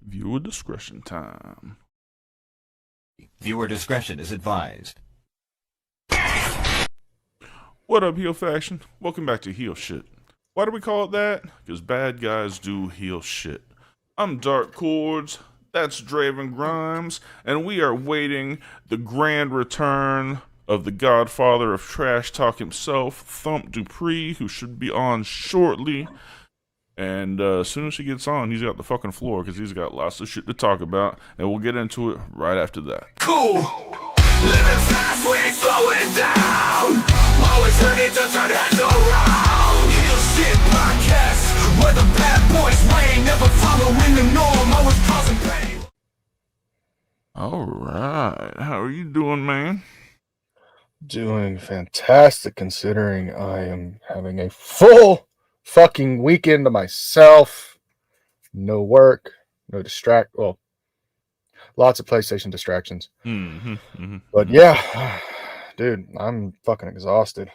Viewer discretion time. Viewer discretion is advised. What up, Heel Faction? Welcome back to Heel Shit. Why do we call it that? Because bad guys do heel shit. I'm Dark Cordz, that's Draven Grimes, and we are waiting the grand return of the godfather of trash talk himself, Thump Dupree, who should be on shortly. And as soon as he gets on, he's got the fucking floor because he's got lots of shit to talk about, and we'll get into it right after that. Cool. Living fast, we ain't slowing down. Always ready to turn heads around. Heel shit podcast, where the bad boys reign. Never following the norm, always causing pain. Alright, how are you doing, man? Doing fantastic considering I am having a full fucking weekend to myself. No work, no lots of PlayStation distractions. But yeah, dude, I'm fucking exhausted.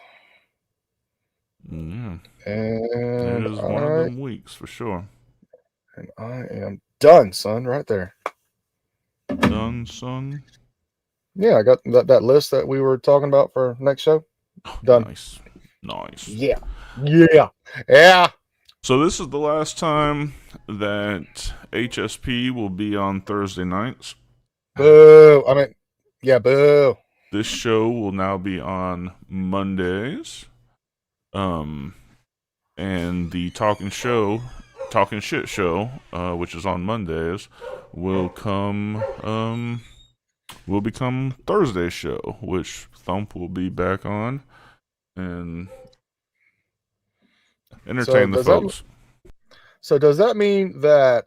Yeah. And It is one of them weeks for sure. And I am done, son, right there. Done, son? Yeah, I got that list that we were talking about for next show. Done. Nice. Yeah. So this is the last time that HSP will be on Thursday nights. Boo. Boo. This show will now be on Mondays. And the Talking Shit show, which is on Mondays, will become Thursday's show, which Thump will be back on and entertain the folks. So does that mean that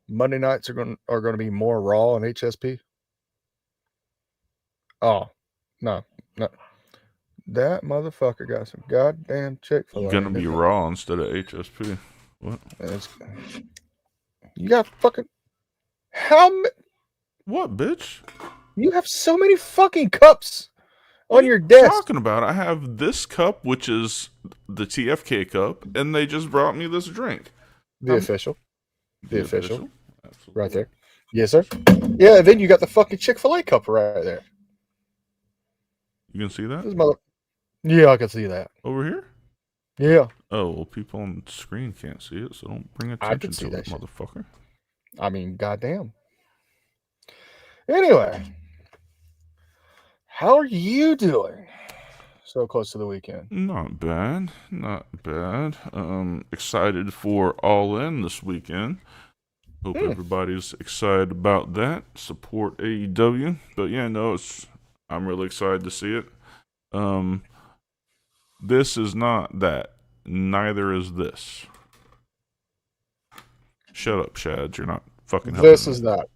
Monday nights are going to be more Raw on HSP? Oh, no. That motherfucker got some goddamn Chick-fil-A. Gonna be Raw instead of HSP. What? You got fucking What, bitch? You have so many fucking cups on your desk. What are you talking about? I have this cup, which is the TFK cup, and they just brought me this drink. The official. Absolutely. Right there. Yes, sir. Yeah, then you got the fucking Chick-fil-A cup right there. You can see that? Yeah, I can see that. Over here? Yeah. Oh, well, people on the screen can't see it, so don't bring attention to it, motherfucker. I mean, goddamn. Anyway, how are you doing? So close to the weekend. Not bad. Excited for All In this weekend. Hope everybody's excited about that. Support AEW. But yeah, no, I'm really excited to see it. This is not that. Neither is this. Shut up, Shad. You're not fucking helping. This is not.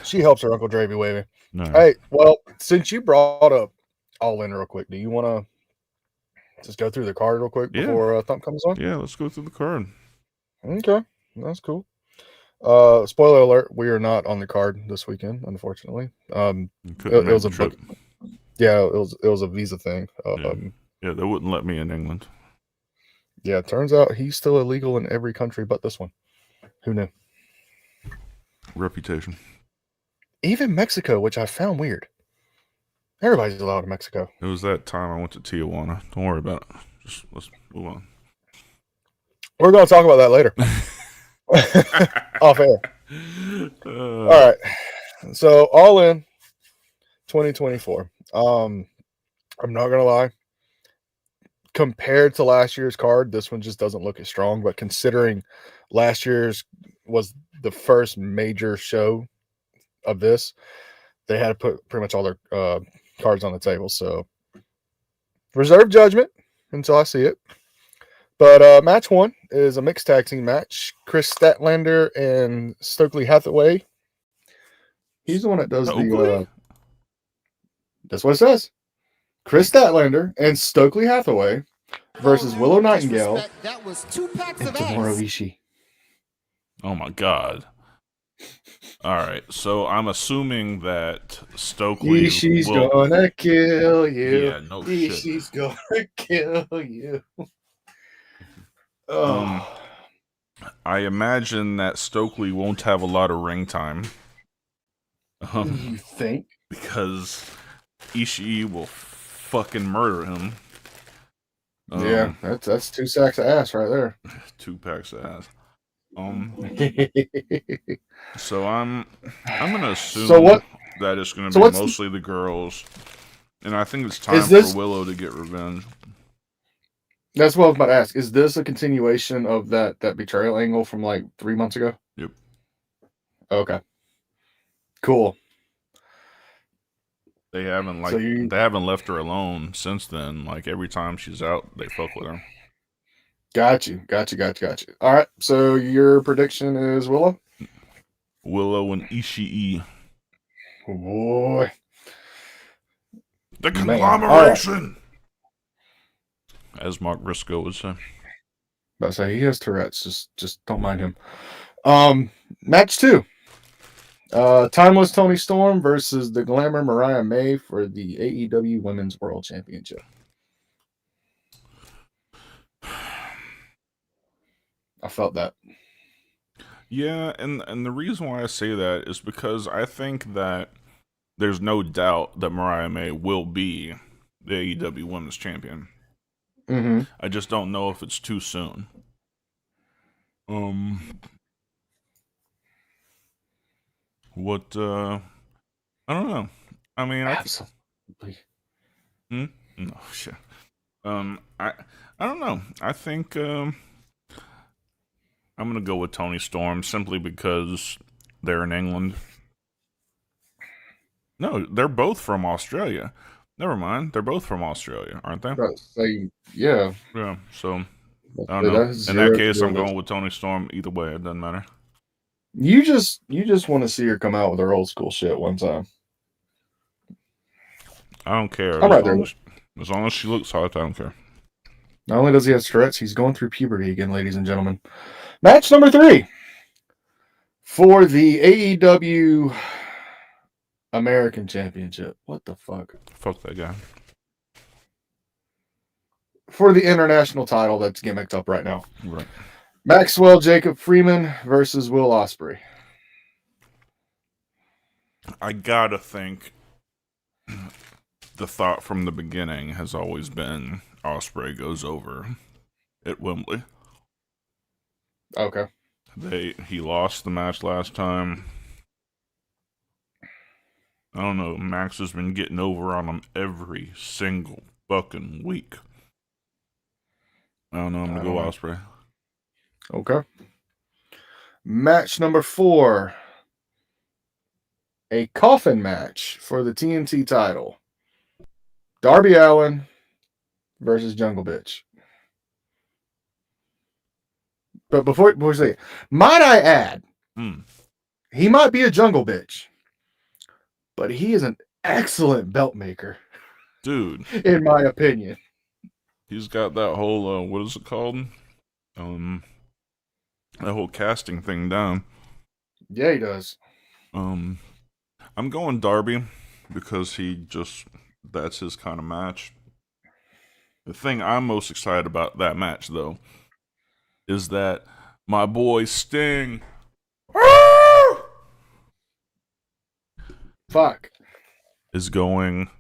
She helps her Uncle Dravy Wavy. No. Hey, well, since you brought up All In real quick, do you want to just go through the card real quick before Thump comes on? Yeah, let's go through the card. Okay, that's cool. Spoiler alert: we are not on the card this weekend, unfortunately. It was a book. Yeah, it was a visa thing. Yeah, they wouldn't let me in England. Yeah, it turns out he's still illegal in every country but this one. Who knew? Reputation. Even Mexico, which I found weird. Everybody's allowed in Mexico. It was that time I went to Tijuana. Don't worry about it. Just let's move on. We're going to talk about that later. Off air. All right. So, All In 2024. I'm not going to lie. Compared to last year's card, this one just doesn't look as strong. But considering last year's was the first major show of this, they had to put pretty much all their cards on the table. So, reserve judgment until I see it. But match one is a mixed tag team match. Chris Statlander and Stokely Hathaway. He's the one that does that's what it says. Chris Statlander and Stokely Hathaway versus Willow Nightingale That was 2 packs and of Tomohiro ass. Ishii. Oh my god. All right, so I'm assuming that Stokely Ishii's gonna kill you. Yeah, no shit. Ishii's gonna kill you. I imagine that Stokely won't have a lot of ring time. You think? Because Ishii will fucking murder him. Yeah, that's 2 sacks of ass right there. 2 packs of ass. So I'm gonna assume that it's gonna be mostly the girls, and I think it's time for Willow to get revenge. That's what I was about to ask. Is this a continuation of that betrayal angle from like 3 months ago? Yep. Okay. Cool. They haven't they haven't left her alone since then. Like every time she's out, they fuck with her. Got you. All right. So your prediction is Willow? Willow and Ishii. Oh boy. The conglomeration! Right. As Mark Briscoe would say. About to say, he has Tourette's. Just don't mind him. Match 2. Timeless Toni Storm versus the Glamour Mariah May for the AEW Women's World Championship. I felt that. Yeah, and the reason why I say that is because I think that there's no doubt that Mariah May will be the AEW Women's Champion. Mm-hmm. I just don't know if it's too soon. What? I don't know. I mean, absolutely. No shit. I don't know. I think I'm gonna go with Toni Storm simply because they're in England. No, they're both from Australia. Never mind. They're both from Australia, aren't they? Yeah. Yeah. So I don't know. In that case, I'm going with Toni Storm. Either way, it doesn't matter. You just want to see her come out with her old school shit one time. I don't care. I'm right there. As long as she looks hot, I don't care. Not only does he have Tourette's, he's going through puberty again, ladies and gentlemen. Match number 3 for the AEW American Championship. What the fuck? Fuck that guy. For the international title that's gimmicked up right now. Right. Maxwell Jacob Freeman versus Will Ospreay. I gotta think the thought from the beginning has always been Ospreay goes over at Wembley. Okay. He lost the match last time. I don't know. Max has been getting over on him every single fucking week. I don't know. I'm gonna go Ospreay. Okay. Match number 4. A coffin match for the TNT title. Darby Allin versus Jungle Bitch. But before we say, might I add, he might be a Jungle Bitch, but he is an excellent belt maker. Dude. In my opinion. He's got that whole, what is it called? That whole casting thing down. Yeah, he does. I'm going Darby because that's his kind of match. The thing I'm most excited about that match, though, is that my boy Sting is going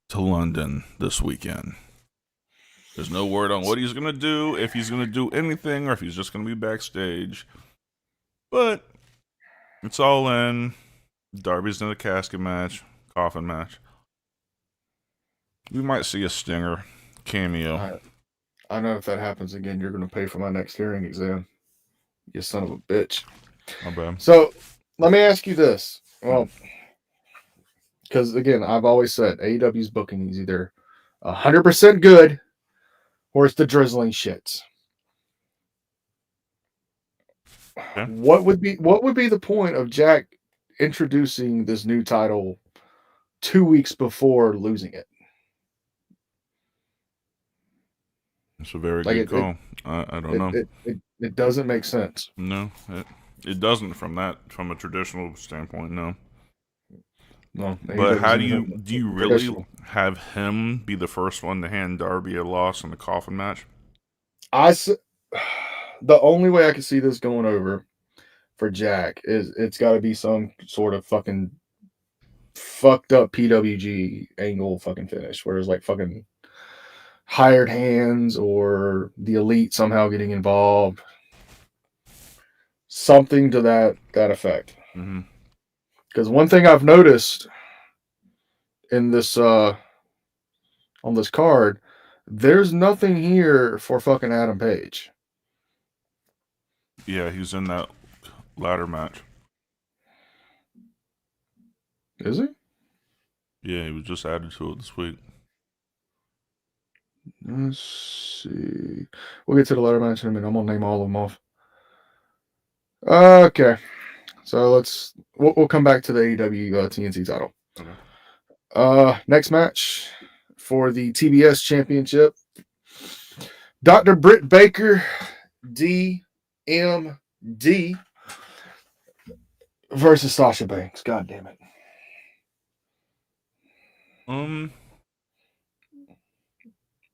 to London this weekend. There's no word on what he's going to do, if he's going to do anything, or if he's just going to be backstage. But it's all in. Darby's in a casket match, coffin match. We might see a Stinger cameo. I know if that happens again, you're going to pay for my next hearing exam. You son of a bitch. My bad. So, let me ask you this. Well, because again, I've always said AEW's booking is either 100% good or it's the drizzling shits. Okay. What would be the point of Jack introducing this new title 2 weeks before losing it? It's a very good call. I don't know. It doesn't make sense. No, it doesn't from a traditional standpoint. No. But how do you really have him be the first one to hand Darby a loss in the coffin match? the only way I can see this going over for Jack is it's got to be some sort of fucking fucked up PWG angle fucking finish, where it's like fucking hired hands or the elite somehow getting involved, something to that effect. Mm-hmm. Because one thing I've noticed in this on this card, there's nothing here for fucking Adam Page. Yeah, he's in that ladder match. Is he? Yeah, he was just added to it this week. Let's see. We'll get to the ladder match in a minute. I'm gonna name all of them off. Okay, so we'll come back to the AEW TNT title. Okay. Next match for the TBS Championship. Dr. Britt Baker, DMD versus Sasha Banks. God damn it.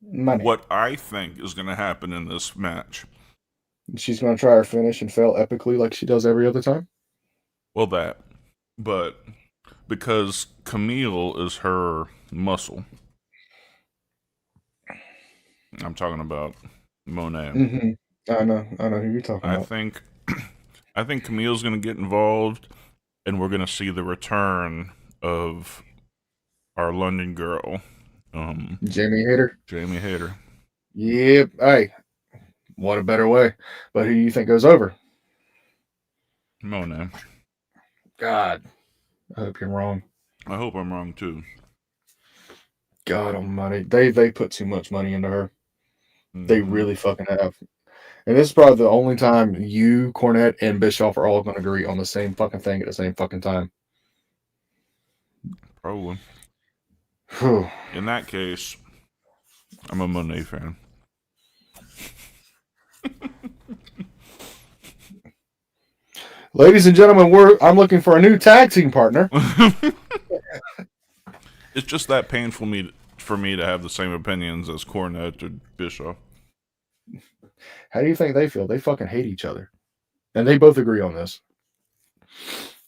Money. What I think is going to happen in this match. She's going to try her finish and fail epically like she does every other time? Well, that. But because Camille is her muscle. I'm talking about Monet. Mm-hmm. I know who you're talking about. I think Camille's going to get involved, and we're going to see the return of our London girl, Jamie Hayter. Jamie Hayter. Yep. Hey, what a better way. But who do you think goes over? Monet. God, I hope you're wrong. I hope I'm wrong too. God almighty. They put too much money into her. Mm-hmm. They really fucking have. And this is probably the only time you, Cornette, and Bischoff are all going to agree on the same fucking thing at the same fucking time. Probably. Whew. In that case, I'm a Monet fan. Ladies and gentlemen, I'm looking for a new tag team partner. It's just that painful for me to have the same opinions as Cornette or Bischoff. How do you think they feel? They fucking hate each other. And they both agree on this.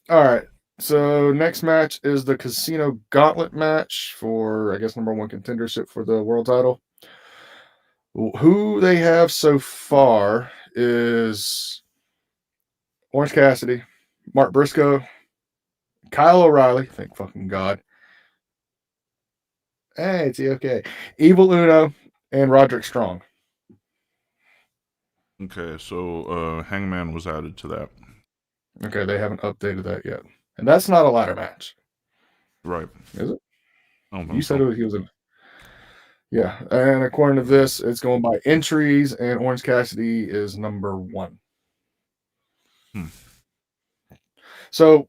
All right. So next match is the Casino Gauntlet match for, I guess, number one contendership for the world title. Who they have so far is Orange Cassidy, Mark Briscoe, Kyle O'Reilly, thank fucking God. Hey, it's okay. Evil Uno and Roderick Strong. Okay, so Hangman was added to that. Okay, they haven't updated that yet. And that's not a ladder match. Right. Is it? You said he was in. Yeah, and according to this, it's going by entries, and Orange Cassidy is number 1. So,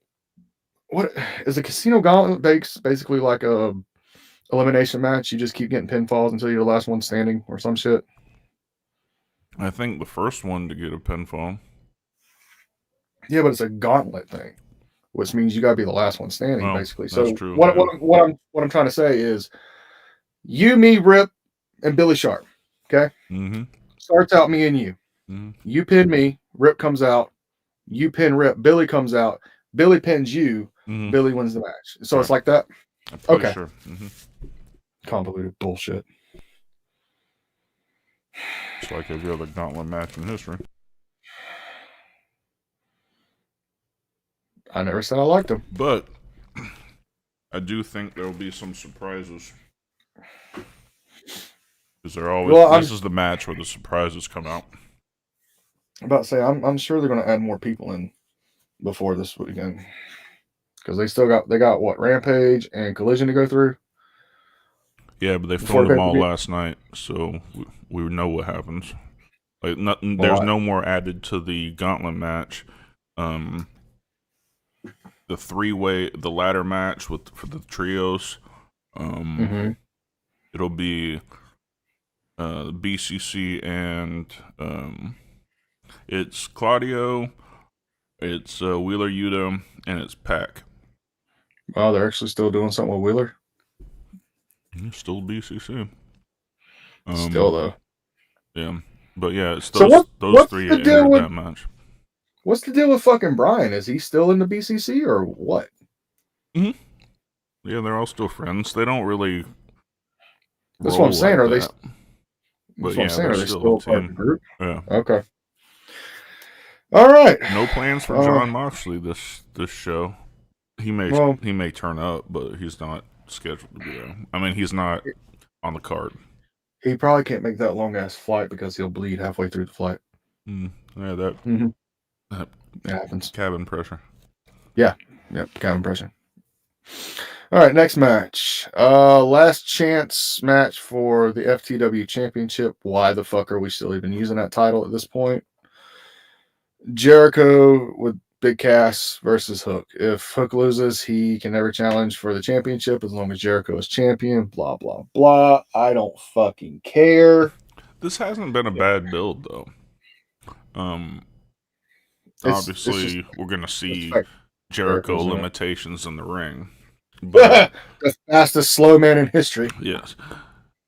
what is a Casino Gauntlet basically like a elimination match? You just keep getting pinfalls until you're the last one standing or some shit? I think the first one to get a pinfall. Yeah, but it's a gauntlet thing, which means you got to be the last one standing, basically. So true, what I'm trying to say is, you, me, Rip, and Billy Sharp. Okay. Mm-hmm. Starts out me and you. Mm-hmm. You pin me. Rip comes out. You pin Rip. Billy comes out. Billy pins you. Mm-hmm. Billy wins the match. So It's like that. Okay. Sure. Mm-hmm. Convoluted bullshit. It's like every other gauntlet match in history. I never said I liked them. But I do think there will be some surprises. Because they're always this is the match where the surprises come out. I'm about to say, I'm sure they're going to add more people in before this weekend. Because they got what, Rampage and Collision to go through? Yeah, but they filmed them all last night, so we know what happens. Like there's no more added to the gauntlet match. The the ladder match for the trios. It'll be BCC and it's Claudio, it's Wheeler Yuta, and it's Pac. Wow, they're actually still doing something with Wheeler? Still BCC. Still, though. Yeah. But yeah, it's So those what's three the that deal entered with that match. what's the deal with fucking Brian? Is he still in the BCC or what? Yeah, they're all still friends. They don't really That's what I'm roll saying. like Are they? that. But That's what I'm yeah, saying. they're Are they still still a a part of the team. group? Yeah. Okay. All right. No plans for John Moxley this show. He may turn up, but he's not scheduled to be there. I mean, he's not on the card. He probably can't make that long ass flight because he'll bleed halfway through the flight. Yeah, that It happens. cabin pressure. Yeah. Yep. Cabin pressure. All right, next match. Last chance match for the FTW Championship. Why the fuck are we still even using that title at this point? Jericho with Big Cass versus Hook. If Hook loses, he can never challenge for the championship as long as Jericho is champion. Blah, blah, blah. I don't fucking care. This hasn't been a bad build though. Obviously, we're gonna see Jericho limitations in the ring. But the fastest slow man in history. Yes.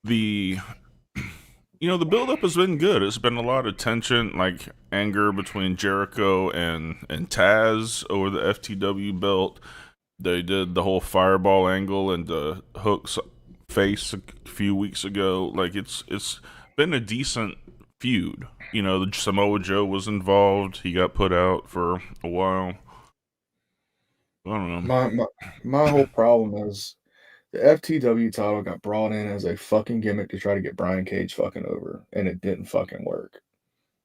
The build-up has been good. It's been a lot of tension, like anger between Jericho and Taz over the FTW belt. They did the whole fireball angle and the Hook's face a few weeks ago. Like it's been a decent feud. The Samoa Joe was involved. He got put out for a while. I don't know. My whole problem is the FTW title got brought in as a fucking gimmick to try to get Brian Cage fucking over, and it didn't fucking work.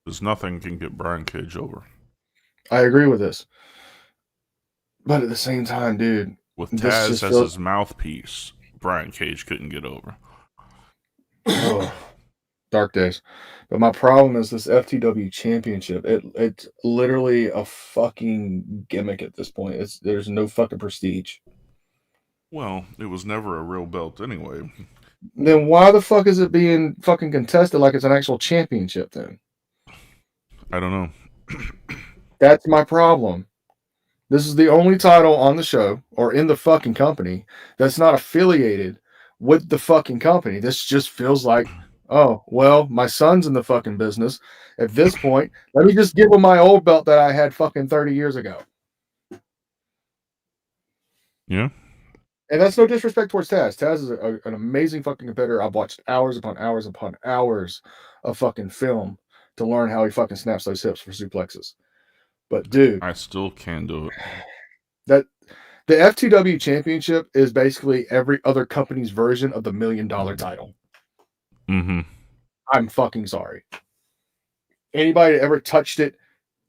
Because nothing can get Brian Cage over. I agree with this. But at the same time, dude, with Taz as his mouthpiece, Brian Cage couldn't get over. Dark days. But my problem is this FTW championship. It's literally a fucking gimmick at this point. There's no fucking prestige. Well, it was never a real belt anyway. Then why the fuck is it being fucking contested like it's an actual championship then? I don't know. That's my problem. This is the only title on the show or in the fucking company that's not affiliated with the fucking company. This just feels like, oh, well, my son's in the fucking business. At this point, let me just give him my old belt that I had fucking 30 years ago. Yeah. And that's no disrespect towards Taz. Taz is an amazing fucking competitor. I've watched hours upon hours upon hours of fucking film to learn how he fucking snaps those hips for suplexes. But dude, I still can't do it. That the FTW championship is basically every other company's version of the $1 million title. Mm-hmm. I'm fucking sorry. Anybody that ever touched it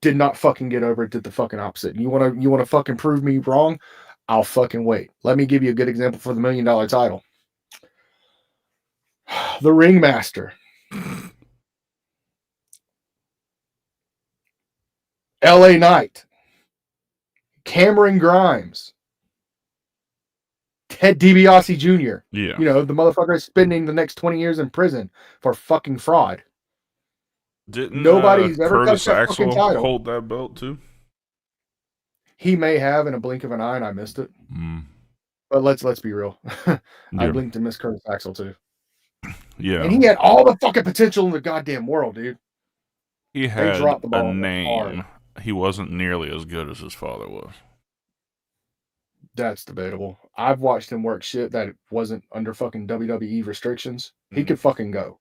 did not fucking get over it, did the fucking opposite. You wanna fucking prove me wrong? I'll fucking wait. Let me give you a good example for the $1 million title. The Ringmaster. LA Knight. Cameron Grimes. Ted DiBiase Jr. Yeah. The motherfucker is spending the next 20 years in prison for fucking fraud. Didn't nobody's ever Curtis touched that Axel fucking title. Hold that belt too? He may have in a blink of an eye, and I missed it. But let's be real. I blinked and missed Curtis Axel too. Yeah. And he had all the fucking potential in the goddamn world, dude. He had a name. He wasn't nearly as good as his father was. That's debatable. I've watched him work shit that wasn't under fucking WWE restrictions. He could fucking go.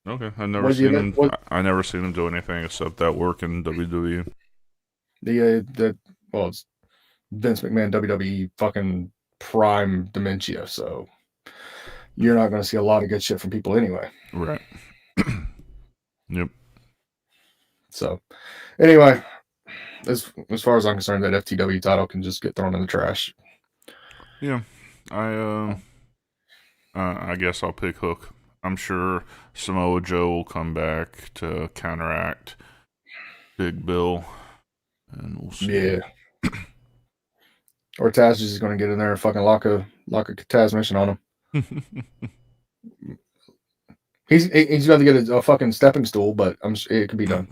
Okay, I never seen him do anything except that work in WWE. It's Vince McMahon WWE fucking prime dementia, so you're not going to see a lot of good shit from people anyway. Right. Yep. So, anyway, as far as I'm concerned, that FTW title can just get thrown in the trash. Yeah, I guess I'll pick Hook. I'm sure Samoa Joe will come back to counteract Big Bill, and we'll see. Yeah. Or Taz is just going to get in there and fucking lock a Taz mission on him. He's going to get a fucking stepping stool, but it can be done.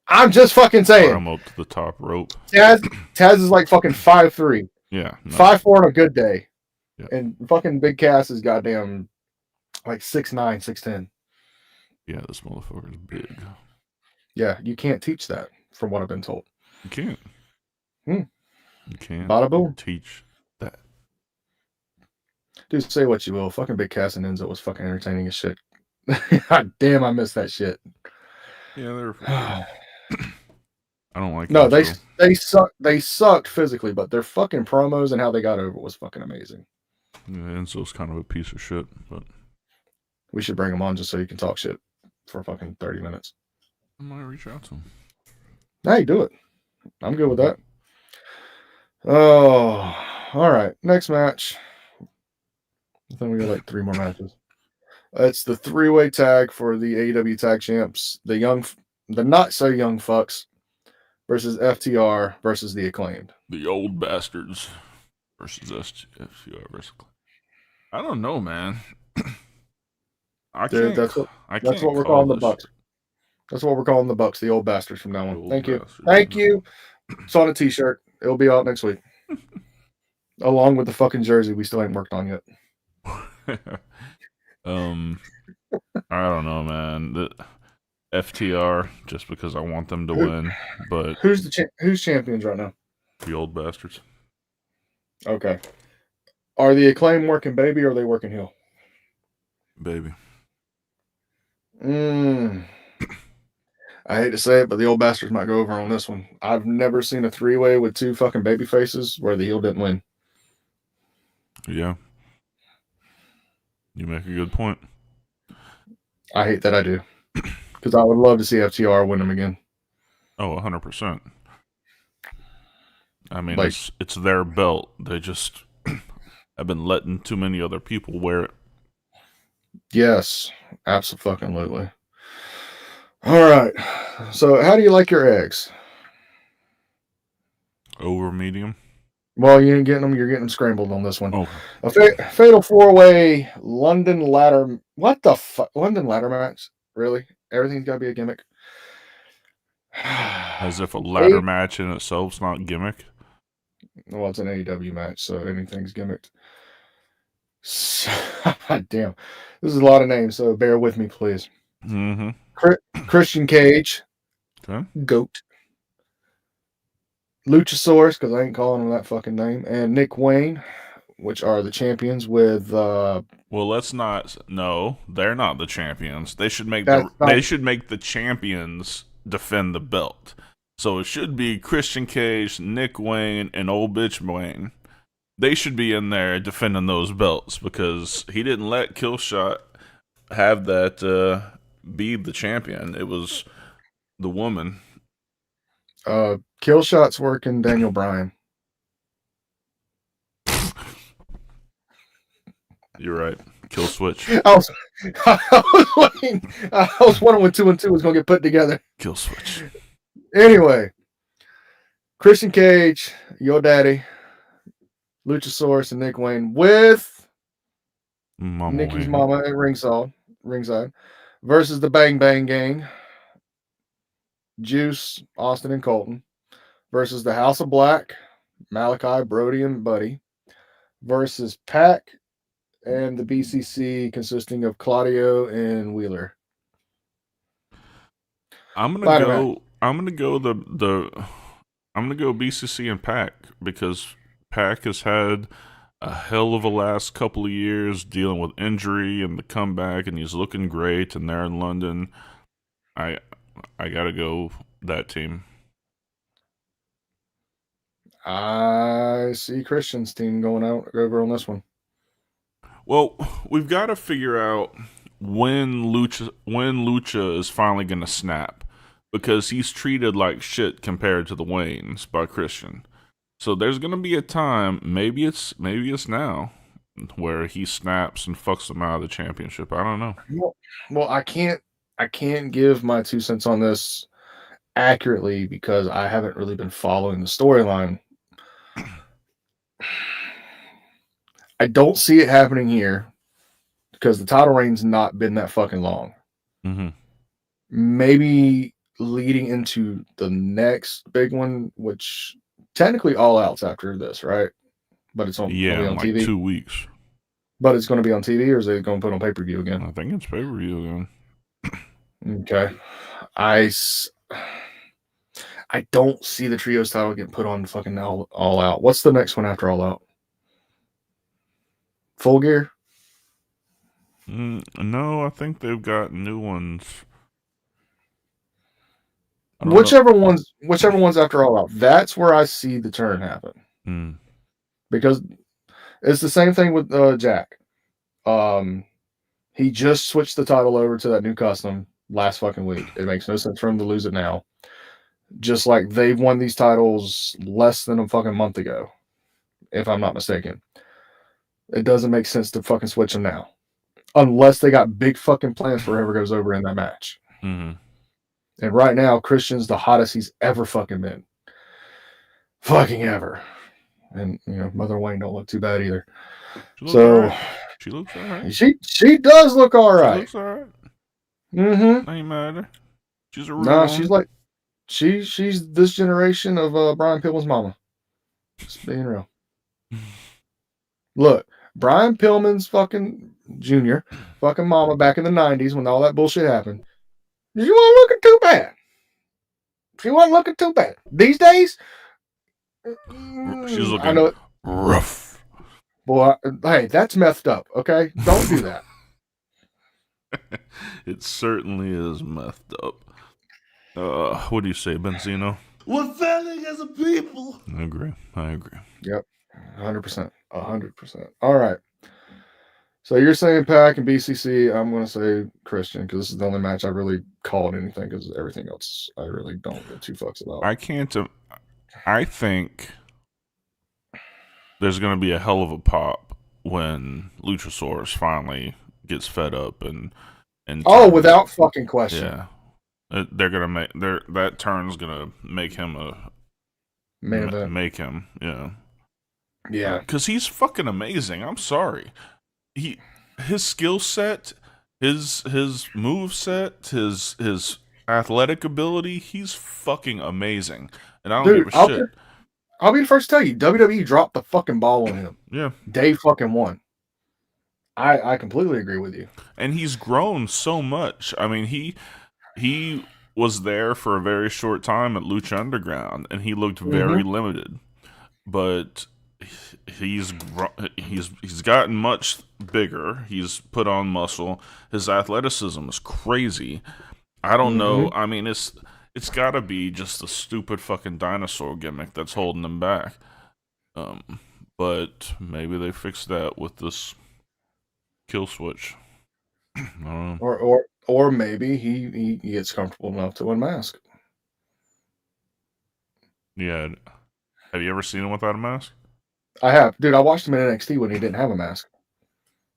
I'm just fucking saying. I'm up to the top rope. Taz is like fucking 5'3". Yeah. No. 5'4" on a good day. Yeah. And fucking Big Cass is goddamn like 6'9", 6'10". Yeah, this motherfucker's big. Yeah, you can't teach that, from what I've been told. You can't. Hmm. You can't Bada boom. teach that. Dude, say what you will. Fucking Big Cass and Enzo was fucking entertaining as shit. God damn, I miss that shit. Yeah, they're. I don't like No, Enzo. they sucked physically, but their fucking promos and how they got over was fucking amazing. Yeah, Enzo's kind of a piece of shit, but We should bring him on just so you can talk shit for fucking 30 minutes. I might reach out to him. Hey, do it. I'm good with that. Oh, all right. Next match. I think we got like 3 more matches. It's the 3-way tag for the AEW Tag Champs. The not so young fucks versus FTR versus the Acclaimed. The old bastards versus FTR versus. I don't know, man. Dude, that's what we're calling the Bucks. That's what we're calling the Bucks, the old bastards from now on. Thank you. Thank you. It's on a t-shirt. It'll be out next week. Along with the fucking jersey we still ain't worked on yet. I don't know, man. The FTR, just because I want them to win, but who's champions right now? The old bastards. Okay. Are the Acclaim working baby or are they working heel? Baby. I hate to say it, but the old bastards might go over on this one. I've never seen a 3-way with 2 fucking baby faces where the heel didn't win. Yeah. You make a good point. I hate that I do. Because I would love to see FTR win them again. Oh, 100%. I mean, like, it's their belt. They just have been letting too many other people wear it. Yes, absolutely. All right. So, how do you like your eggs? Over medium. Well, you ain't getting them. You're getting them scrambled on this one. Oh. A fatal 4-way London ladder. What the fuck? London ladder match? Really? Everything's got to be a gimmick? As if a ladder match in itself's not gimmick. Well, it's an AEW match, so anything's gimmicked. Damn. This is a lot of names, so bear with me, please. Mm-hmm. Christian Cage. Okay. Goat. Luchasaurus, because I ain't calling him that fucking name, and Nick Wayne, which are the champions with well, let's not. No, they're not the champions. They should make the champions defend the belt. So it should be Christian Cage, Nick Wayne, and old bitch Wayne. They should be in there defending those belts because he didn't let Killshot have that be the champion. It was the woman. Killshot's working Daniel Bryan. You're right. Kill switch. I was wondering when 2 and 2 was going to get put together. Kill switch. Anyway, Christian Cage, Yo Daddy, Luchasaurus, and Nick Wayne with Nikki's mama at ringside versus the Bang Bang Gang, Juice, Austin, and Colton versus the House of Black, Malachi, Brody, and Buddy versus Pac and the BCC consisting of Claudio and Wheeler. I'm gonna go BCC and Pac because Pac has had a hell of a last couple of years dealing with injury and the comeback, and he's looking great. And they're in London. I gotta go that team. I see Christian's team going out over on this one. Well, we've got to figure out when Lucha is finally going to snap because he's treated like shit compared to the Waynes by Christian. So there's going to be a time, maybe it's now, where he snaps and fucks them out of the championship. I don't know. Well, I can't give my 2 cents on this accurately because I haven't really been following the storyline. I don't see it happening here because the title reign's not been that fucking long. Mm-hmm. Maybe leading into the next big one, which technically All Out's after this, right? But it's on like TV. 2 weeks. But it's going to be on TV, or is it going to put on pay-per-view again? I think it's pay-per-view again. Okay. I don't see the trios title getting put on fucking all out. What's the next one after All Out? Full Gear? No, I think they've got new ones. I don't know. Whichever one's after All Out. That's where I see the turn happen. Because it's the same thing with Jack. He just switched the title over to that new custom last fucking week. It makes no sense for him to lose it now. Just like they've won these titles less than a fucking month ago, if I'm not mistaken. It doesn't make sense to fucking switch them now. Unless they got big fucking plans for whoever goes over in that match. Mm-hmm. And right now, Christian's the hottest he's ever fucking been. Fucking ever. And, Mother Wayne don't look too bad either. She looks all right. She does look all right. She looks all right. Mm-hmm. Ain't mad at her. She's a real No, one. she's like, she's this generation of Brian Pillman's mama. Just being real. Look, Brian Pillman's fucking junior, fucking mama back in the 90s when all that bullshit happened. She wasn't looking too bad. She wasn't looking too bad. These days, she's looking I know rough. Boy, hey, that's messed up, okay? Don't do that. It certainly is messed up. What do you say, Benzino? We're failing as a people. I agree. Yep, 100%. 100%. All right. So you're saying Pac and BCC. I'm going to say Christian because this is the only match I really called anything because everything else I really don't give two fucks about. I think there's going to be a hell of a pop when Luchasaurus finally gets fed up and without fucking question. Yeah. They're gonna make that turn's gonna make him a main event. Make him, yeah, because he's fucking amazing. I'm sorry, his skill set, his move set, his athletic ability, he's fucking amazing, and I don't give a shit. I'll be the first to tell you, WWE dropped the fucking ball on him. Yeah, day fucking one. I completely agree with you, and he's grown so much. I mean, he was there for a very short time at Lucha Underground, and he looked very limited. But he's gotten much bigger. He's put on muscle. His athleticism is crazy. I don't know. I mean, it's got to be just a stupid fucking dinosaur gimmick that's holding him back. But maybe they fix that with this kill switch. I don't know. Or maybe he gets comfortable enough to unmask. Yeah. Have you ever seen him without a mask? I have. Dude, I watched him in NXT when he didn't have a mask.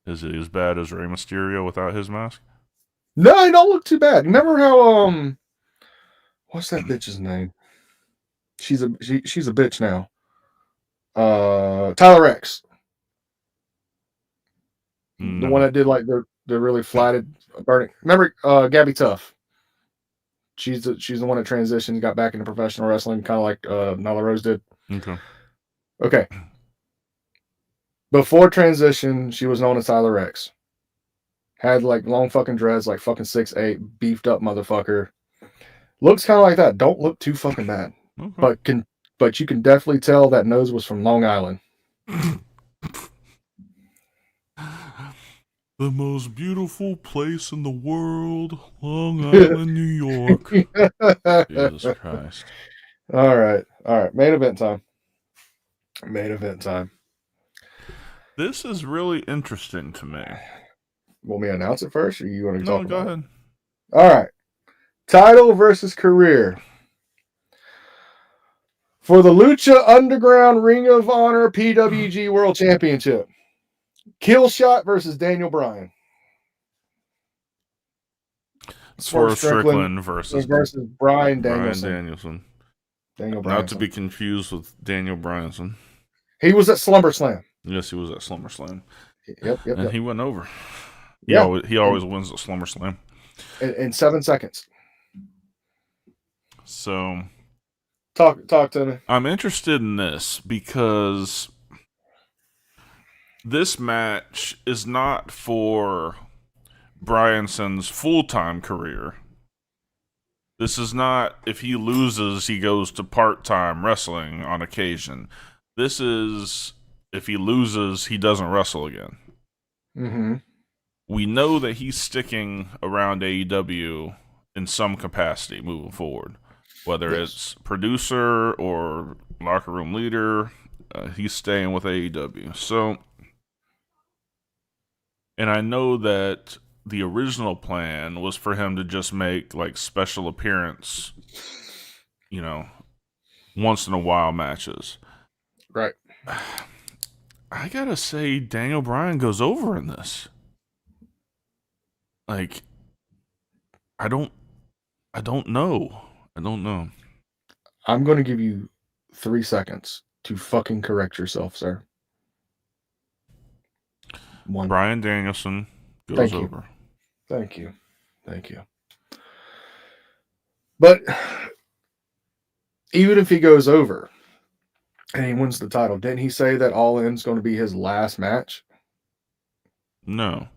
Is it as bad as Rey Mysterio without his mask? No, he don't look too bad. Remember how what's that bitch's name? She's a bitch now. Tyler X. The one that did like the really flatted burning. Remember Gabby Tuff? She's the one that transitioned, got back into professional wrestling, kind of like Nyla Rose did. Okay. Before transition, she was known as Tyler X. Had like long fucking dreads, like fucking 6'8", beefed up motherfucker. Looks kind of like that. Don't look too fucking bad. But you can definitely tell that nose was from Long Island. The most beautiful place in the world, Long Island, New York. Jesus Christ. All right. Main event time. This is really interesting to me. Want me to announce it first, or you want to talk about it? No, go ahead. All right. Title versus career. For the Lucha Underground Ring of Honor PWG World Championship. Killshot versus Daniel Bryan. Swerve Strickland versus Bryan Danielson. Daniel Bryanson. Not to be confused with Daniel Bryanson. He was at SummerSlam. Yes, he was at SummerSlam. Yep. He went over. He always wins at SummerSlam. In 7 seconds. So talk to me. I'm interested in this because this match is not for Bryanson's full-time career. This is not if he loses, he goes to part-time wrestling on occasion. This is if he loses, he doesn't wrestle again. Mm-hmm. We know that he's sticking around AEW in some capacity moving forward. Whether Yes. it's producer or locker room leader, he's staying with AEW. So, and I know that the original plan was for him to just make like special appearance, once in a while matches. Right. I gotta say, Daniel Bryan goes over in this. Like, I don't know. I don't know. I'm going to give you 3 seconds to fucking correct yourself, sir. 1. Bryan Danielson goes Thank you. over. Thank you. But even if he goes over and he wins the title, didn't he say that All In's going to be his last match? No,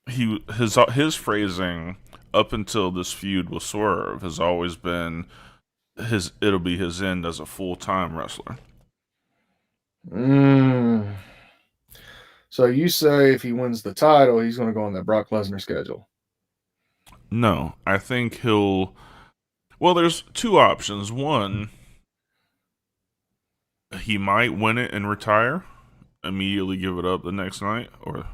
his phrasing up until this feud with Swerve has always been it'll be his end as a full-time wrestler. So you say if he wins the title, he's going to go on that Brock Lesnar schedule? No, I think he'll. Well, there's 2 options. One, he might win it and retire, immediately give it up the next night, or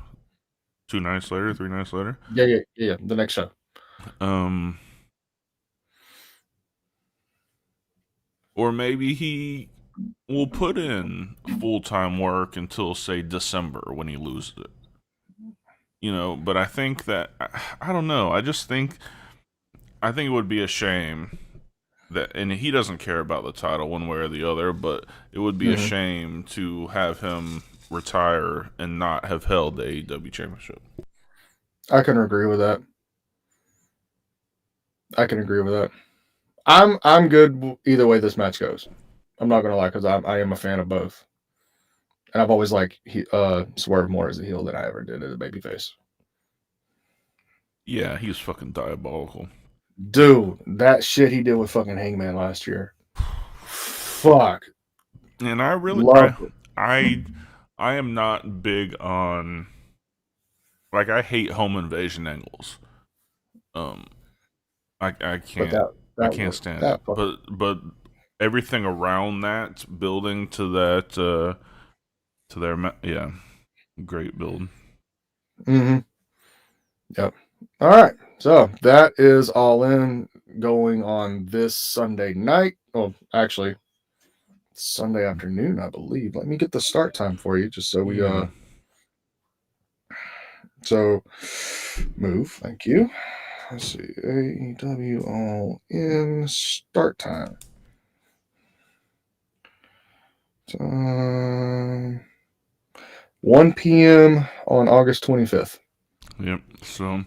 2 nights later, 3 nights later. Yeah. The next show. Or maybe he will put in full-time work until, say, December when he loses it. But I think that I don't know. I think it would be a shame that, and he doesn't care about the title one way or the other, but it would be a shame to have him retire and not have held the AEW championship. I can agree with that. I'm good either way this match goes. I'm not gonna lie, because I am a fan of both, and I've always liked Swerve more as a heel than I ever did as a babyface. Yeah, he's fucking diabolical. Dude, that shit he did with fucking Hangman last year. Fuck. And I really Love it. I am not big on, like, I hate home invasion angles. I can't I can't stand it. But everything around that building to that to their great build. Yep. All right. So that is All In going on this Sunday night. Oh, actually, Sunday afternoon, I believe. Let me get the start time for you, just so we So move. Thank you. Let's see. AEW All In start time. 1 p.m. on August 25th. Yep. So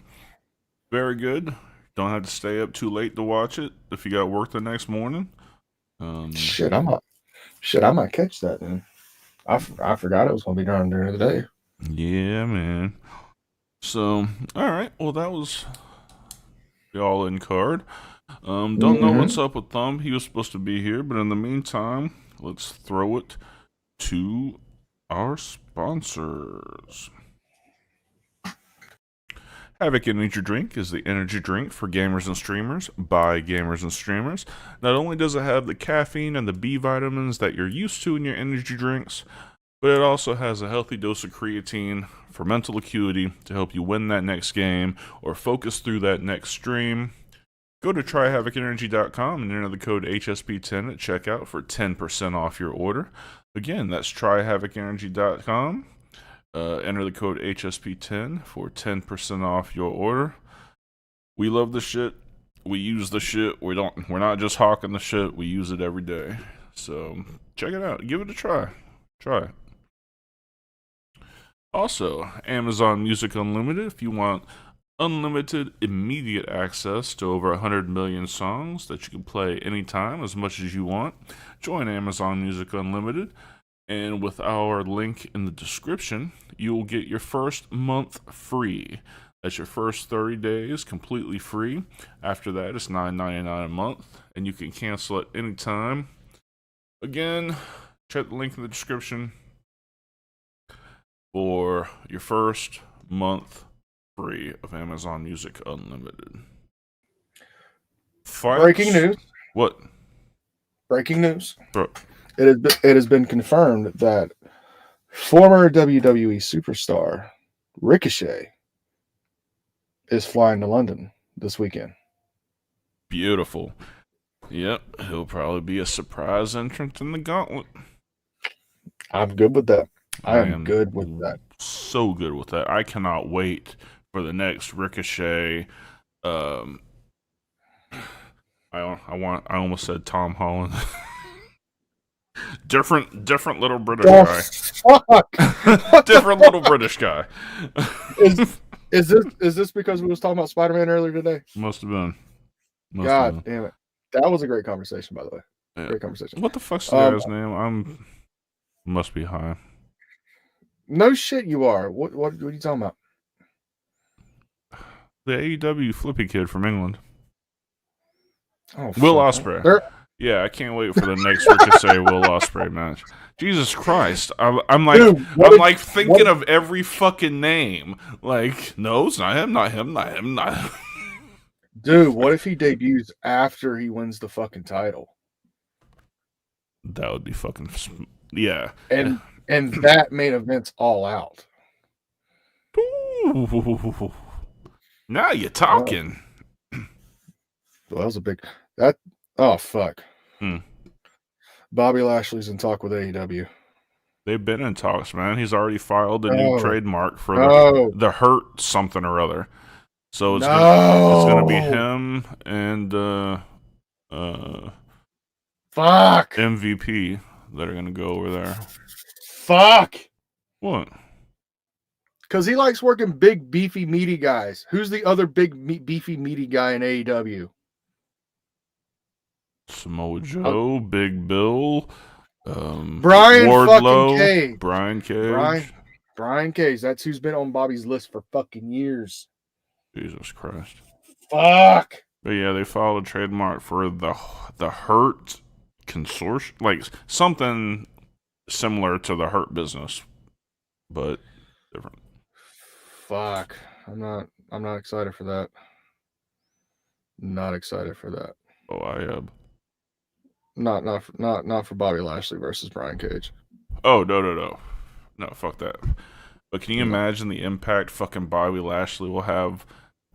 very good. Don't have to stay up too late to watch it if you got work the next morning. Shit, I might catch that then. I forgot it was going to be done during the day. Yeah, man. So, all right. Well, that was the All In card. Don't know what's up with Thump. He was supposed to be here, but in the meantime, let's throw it to our sponsors. Havoc Energy Drink is the energy drink for gamers and streamers by gamers and streamers. Not only does it have the caffeine and the B vitamins that you're used to in your energy drinks, but it also has a healthy dose of creatine for mental acuity to help you win that next game or focus through that next stream. Go to tryhavocenergy.com and enter the code HSP10 at checkout for 10% off your order. Again, that's tryhavocenergy.com. Enter the code HSP10 for 10% off your order. We love the shit. We use the shit. We're not just hawking the shit. We use it every day. So check it out. Give it a try. Try it. Also, Amazon Music Unlimited. If you want unlimited, immediate access to over 100 million songs that you can play anytime, as much as you want, join Amazon Music Unlimited. And with our link in the description, you will get your first month free. That's your first 30 days completely free. After that, it's $9.99 a month, and you can cancel at any time. Again, check the link in the description for your first month free of Amazon Music Unlimited. Breaking news. What? Breaking news. Bro. It has been confirmed that former WWE superstar Ricochet is flying to London this weekend. Beautiful. Yep, he'll probably be a surprise entrant in the gauntlet. I'm good with that. I am good with that. So good with that. I cannot wait for the next Ricochet. I almost said Tom Holland. different little British guy. Fuck. Different little British guy. Is this because we was talking about Spider-Man earlier today? Must have been. God damn it. That was a great conversation, by the way. Yeah. Great conversation. What the fuck's the guy's name? Must be high. No shit, you are. What are you talking about? The AEW flippy kid from England. Oh, Will Ospreay. Yeah, I can't wait for the next Ricochet Will Ospreay match. Jesus Christ. I'm like, dude, thinking of every fucking name. Like, no, it's not him, not him, not him, not him. Dude, what if he debuts after he wins the fucking title? That would be fucking, yeah. And that main event's All Out. Ooh. Now you're talking. Well, that was a big oh fuck. Bobby Lashley's in talk with AEW. They've been in talks, man. He's already filed a new trademark for the Hurt something or other. So it's gonna be him and fuck MVP that are gonna go over there. Fuck. What? Because he likes working big, beefy, meaty guys. Who's the other big, beefy, meaty guy in AEW? Samoa Joe, Big Bill, Brian Wardlow, fucking Cage. Brian Cage. Brian Cage. That's who's been on Bobby's list for fucking years. Jesus Christ. Fuck. But yeah, they filed a trademark for the Hurt Consortium, like something similar to the Hurt Business, but different. Fuck. I'm not excited for that. Not excited for that. Oh, I am. Not for Bobby Lashley versus Brian Cage. Oh, no, fuck that. But can you imagine the impact fucking Bobby Lashley will have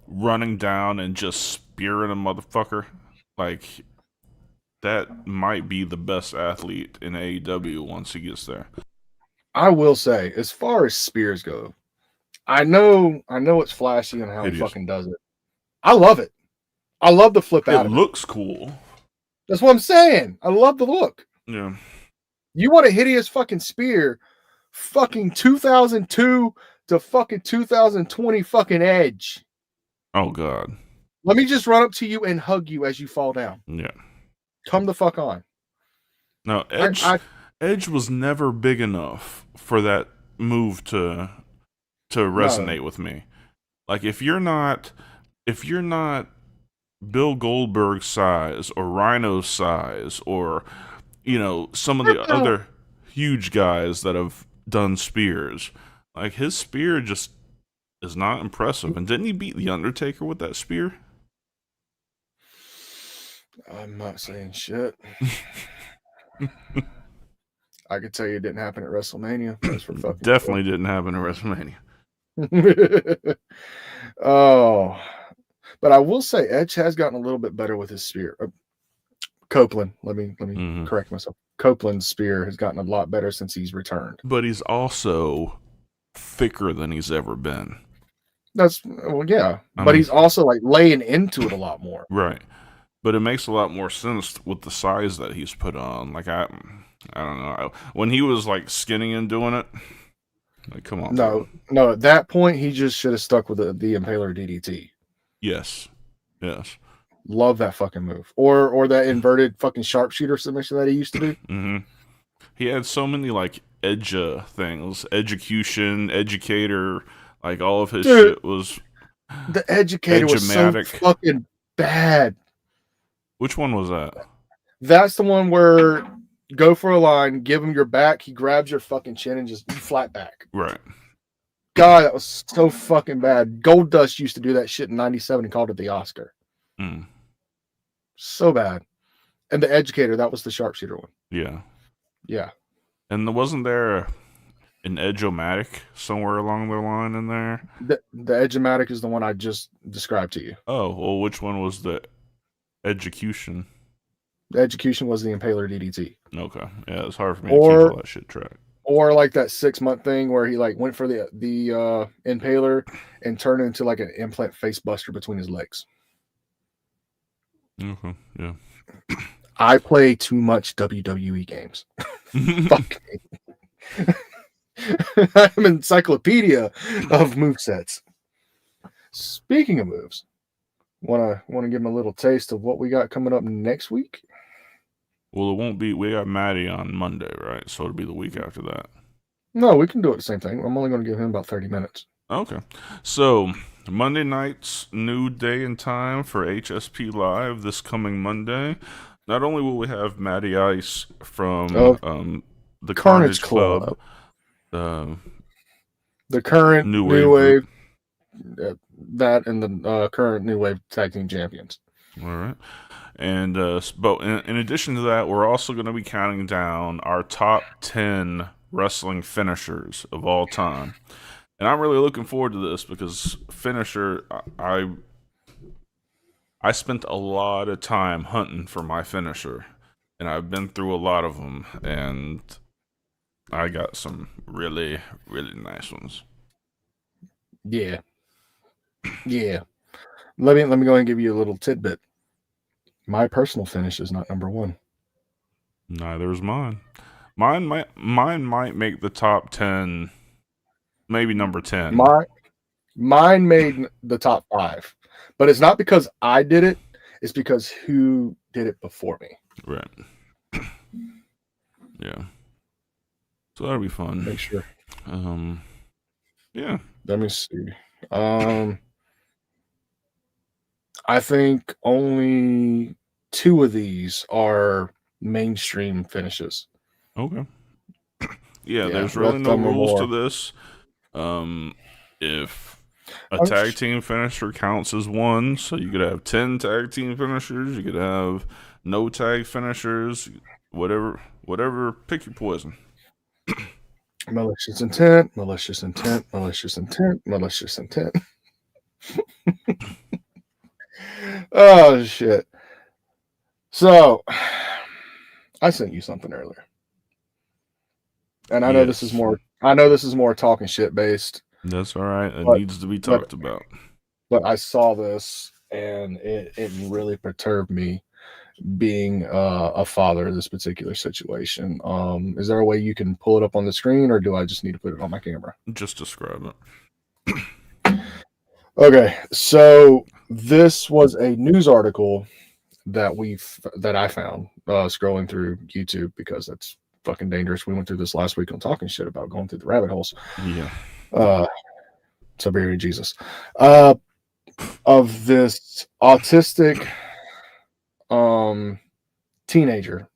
running down and just spearing a motherfucker? Like, that might be the best athlete in AEW once he gets there. I will say, as far as spears go, I know it's flashy and how he fucking does it. I love it. I love the flip out. It looks cool. That's what I'm saying. I love the look. Yeah. You want a hideous fucking spear, fucking 2002 to fucking 2020 fucking Edge. Oh, God. Let me just run up to you and hug you as you fall down. Yeah. Come the fuck on. No, Edge was never big enough for that move to resonate with me. Like, if you're not Bill Goldberg size or Rhino size or, some of the other huge guys that have done spears, like, his spear just is not impressive. And didn't he beat The Undertaker with that spear? I'm not saying shit. I could tell you it didn't happen at WrestleMania. That's for fucking Definitely didn't happen at WrestleMania. Oh, but I will say Edge has gotten a little bit better with his spear. Copeland, let me correct myself. Copeland's spear has gotten a lot better since he's returned. But he's also thicker than he's ever been. Yeah. But he's also like laying into it a lot more. Right. But it makes a lot more sense with the size that he's put on. Like, I don't know. When he was like skinny and doing it, like, come on. No. At that point, he just should have stuck with the Impaler DDT. Yes. Love that fucking move. Or that inverted fucking sharpshooter submission that he used to do. Mm-hmm. He had so many like things, education, educator, like all of his shit was The educator was so Edge-o-matic. fucking bad. Which one was that? That's the one where go for a line, give him your back, he grabs your fucking chin and just flat back. Right. God, that was so fucking bad. Gold Dust used to do that shit in 97 and called it the Oscar. Mm. So bad. And the educator, that was the sharpshooter one. Yeah. Yeah. And wasn't there an Edge-o-matic somewhere along the line in there? The Edge-o-matic is the one I just described to you. Oh, well, which one was the Execution? The Execution was the Impaler DDT. Okay. Yeah, it's hard for me to keep all that shit track. Or like that 6-month thing where he like went for the Impaler and turned into like an implant face buster between his legs. Okay, yeah. I play too much WWE games. Fuck me. I'm an encyclopedia of movesets. Speaking of moves, wanna give him a little taste of what we got coming up next week? Well, it won't be. We got Maddie on Monday, right? So it'll be the week after that. No, we can do it the same thing. I'm only going to give him about 30 minutes. Okay. So Monday night's new day and time for HSP Live this coming Monday. Not only will we have Matty Ice from the Carnage Club, the current New Wave that and the current New Wave Tag Team Champions. All right. And but in addition to that, we're also going to be counting down our top 10 wrestling finishers of all time. And I'm really looking forward to this because finisher, I spent a lot of time hunting for my finisher, and I've been through a lot of them, and I got some really, really nice ones. Yeah. Yeah. Let me go ahead and give you a little tidbit. My personal finish is not number one. Neither is mine. Mine might make the top 10, maybe number 10. Mine made the top 5, but it's not because I did it. It's because who did it before me. Right. Yeah. So that'll be fun. Make sure. Yeah. Let me see. I think only 2 of these are mainstream finishes. Okay. Yeah, there's really no rules to this. If a tag team finisher counts as one, so you could have 10 tag team finishers, you could have no tag finishers, whatever, pick your poison. Malicious intent, malicious intent, malicious intent, malicious intent. Oh shit. So I sent you something earlier. And I know this is more talking shit based. That's all right. It needs to be talked about. But I saw this and it really perturbed me being a father in this particular situation. Is there a way you can pull it up on the screen, or do I just need to put it on my camera? Just describe it. Okay, so this was a news article that I found scrolling through YouTube, because that's fucking dangerous. We went through this last week on talking shit about going through the rabbit holes. Yeah. Siberian Jesus. Of this autistic teenager,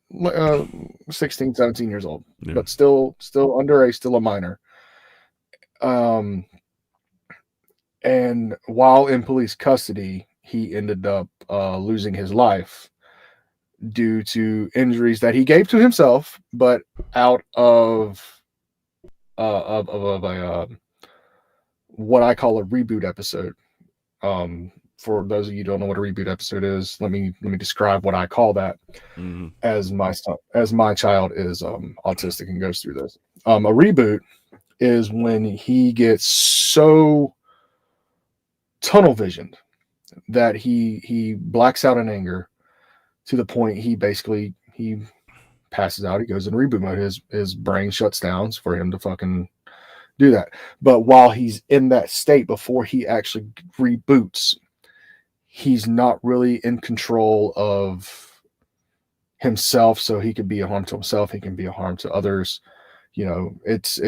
16, 17 years old, but still underage, still a minor. And while in police custody, he ended up losing his life due to injuries that he gave to himself, but out of what I call a reboot episode. For those of you who don't know what a reboot episode is, let me describe what I call that. Mm-hmm. As my child is autistic and goes through this. A reboot is when he gets so tunnel visioned that he blacks out in anger to the point he passes out. He goes in reboot mode. His brain shuts down for him to fucking do that. But while he's in that state, before he actually reboots, he's not really in control of himself, so he can be a harm to himself. He can be a harm to others. You know, it's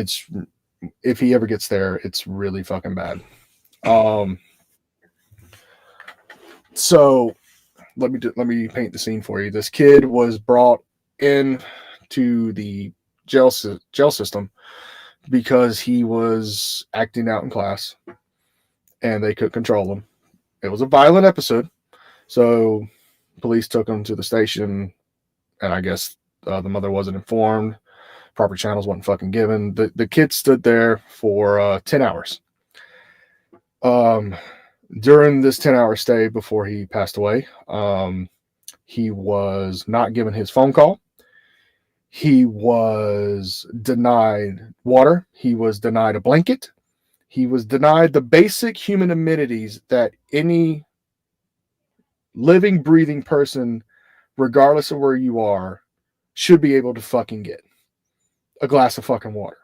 if he ever gets there, it's really fucking bad. So let me paint the scene for you. This kid was brought in to the jail system because he was acting out in class, and they couldn't control him. It was a violent episode, so police took him to the station, and I guess the mother wasn't informed. Proper channels wasn't fucking given. The kid stood there for 10 hours. During this 10-hour stay before he passed away, he was not given his phone call. He was denied water. He was denied a blanket. He was denied the basic human amenities that any living, breathing person, regardless of where you are, should be able to fucking get. A glass of fucking water.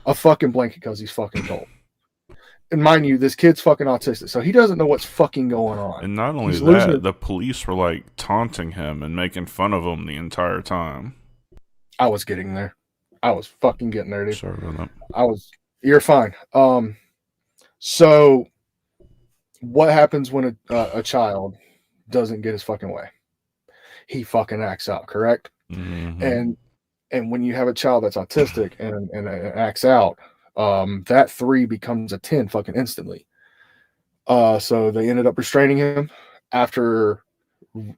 A fucking blanket because he's fucking cold. And mind you, this kid's fucking autistic, so he doesn't know what's fucking going on. And not only He's that, losing it. the police were like taunting him and making fun of him the entire time. I was getting there. I was fucking getting there, dude. Sorry about that. You're fine. So what happens when a child doesn't get his fucking way? He fucking acts out, correct? Mm-hmm. And when you have a child that's autistic and acts out, that 3 becomes a 10 fucking instantly. So they ended up restraining him after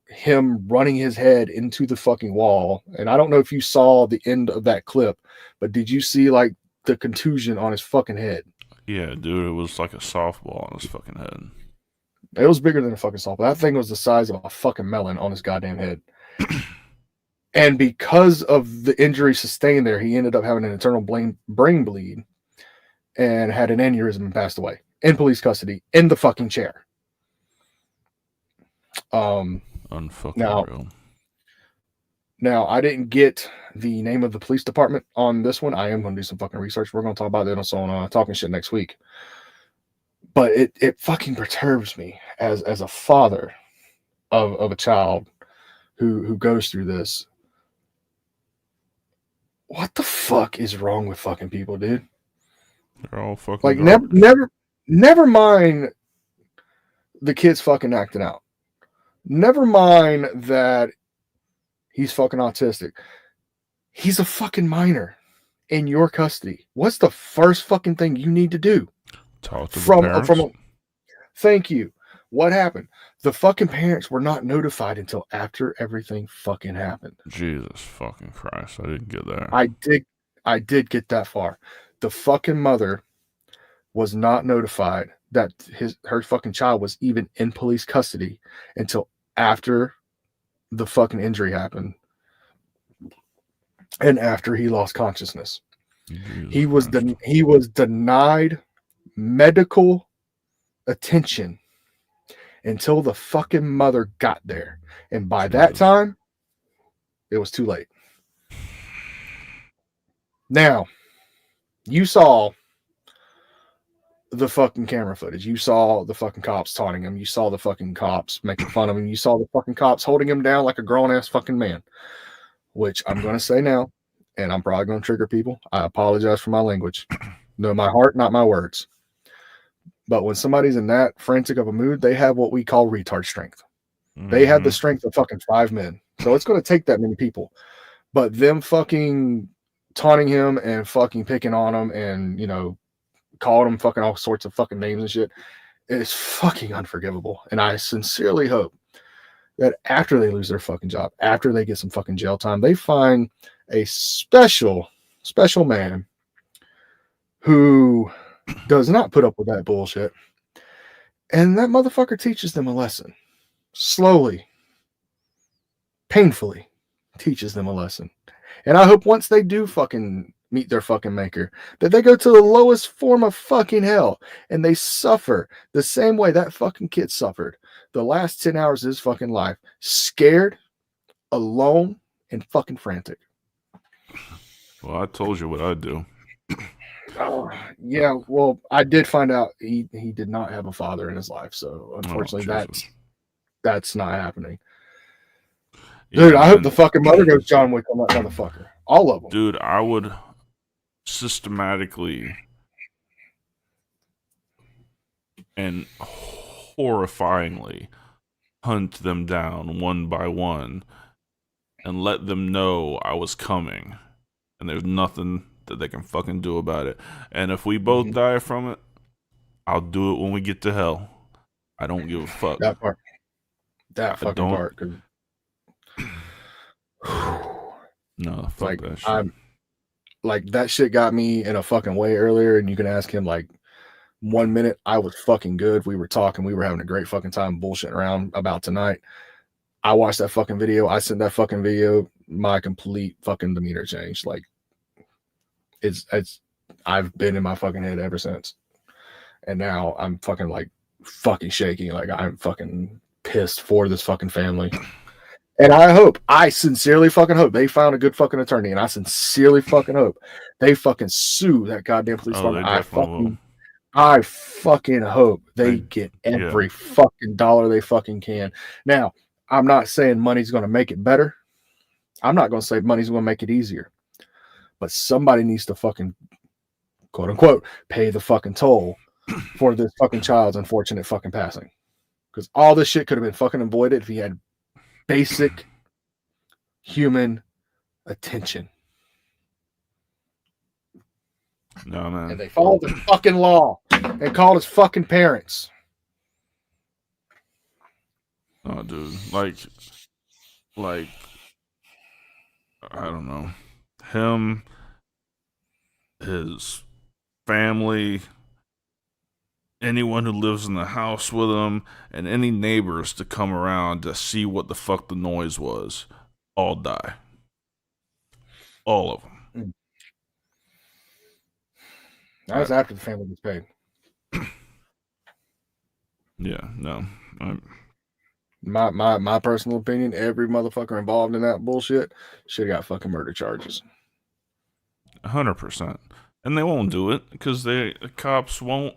him running his head into the fucking wall. And I don't know if you saw the end of that clip, but did you see like the contusion on his fucking head? Yeah, dude, it was like a softball on his fucking head. It was bigger than a fucking softball. That thing was the size of a fucking melon on his goddamn head. And because of the injury sustained there, he ended up having an internal brain bleed and had an aneurysm and passed away in police custody in the fucking chair. Unfucking real. Now, I didn't get the name of the police department on this one. I am going to do some fucking research. We're going to talk about that on Talking Shit next week. But it fucking perturbs me as a father of a child who goes through this. What the fuck is wrong with fucking people, dude? They're all fucking like garbage. never mind the kid's fucking acting out. Never mind that he's fucking autistic. He's a fucking minor in your custody. What's the first fucking thing you need to do? Talk to the parents. Thank you. What happened? The fucking parents were not notified until after everything fucking happened. Jesus fucking Christ. I didn't get that. I did get that far. The fucking mother was not notified that her fucking child was even in police custody until after the fucking injury happened and after he lost consciousness. He was denied medical attention until the fucking mother got there, and by that time it was too late. Now, you saw the fucking camera footage. You saw the fucking cops taunting him. You saw the fucking cops making fun of him. You saw the fucking cops holding him down like a grown-ass fucking man, which I'm going to say now, and I'm probably going to trigger people. I apologize for my language. No, my heart, not my words. But when somebody's in that frantic of a mood, they have what we call retard strength. Mm-hmm. They have the strength of fucking 5 men. So it's going to take that many people. But them fucking taunting him and fucking picking on him and, calling him fucking all sorts of fucking names and shit is fucking unforgivable. And I sincerely hope that after they lose their fucking job, after they get some fucking jail time, they find a special man who does not put up with that bullshit. And that motherfucker teaches them a lesson. Slowly, painfully teaches them a lesson. And I hope once they do fucking meet their fucking maker, that they go to the lowest form of fucking hell and they suffer the same way that fucking kid suffered the last 10 hours of his fucking life, scared, alone, and fucking frantic. Well, I told you what I'd do. Oh, yeah, well, I did find out he did not have a father in his life, so unfortunately that's not happening. Dude, I hope the fucking mother goes John Wick on that motherfucker. All of them. Dude, I would systematically and horrifyingly hunt them down one by one and let them know I was coming. And there's nothing that they can fucking do about it. And if we both die from it, I'll do it when we get to hell. I don't give a fuck. That part. That fucking don't- part. 'Cause No, fuck like that shit. I'm like that shit got me in a fucking way earlier, and you can ask him like 1 minute I was fucking good. We were talking, we were having a great fucking time bullshitting around about tonight. I watched that fucking video, I sent that fucking video, my complete fucking demeanor changed. Like it's I've been in my fucking head ever since. And now I'm fucking like fucking shaking. Like I'm fucking pissed for this fucking family. And I sincerely fucking hope they found a good fucking attorney. And I sincerely fucking hope they fucking sue that goddamn police Oh, they department. definitely will. I fucking hope they get every fucking dollar they fucking can. Now, I'm not saying money's going to make it better. I'm not going to say money's going to make it easier. But somebody needs to fucking, quote unquote, pay the fucking toll for this fucking child's unfortunate fucking passing. Because all this shit could have been fucking avoided if he had basic human attention. No, man. And they followed the fucking law and called his fucking parents. Oh, dude. Like, I don't know. Him, his family, anyone who lives in the house with him, and any neighbors to come around to see what the fuck the noise was, all die. All of them. That was after the family was paid. Yeah, no. My personal opinion, every motherfucker involved in that bullshit should have got fucking murder charges. 100%. And they won't do it because the cops won't.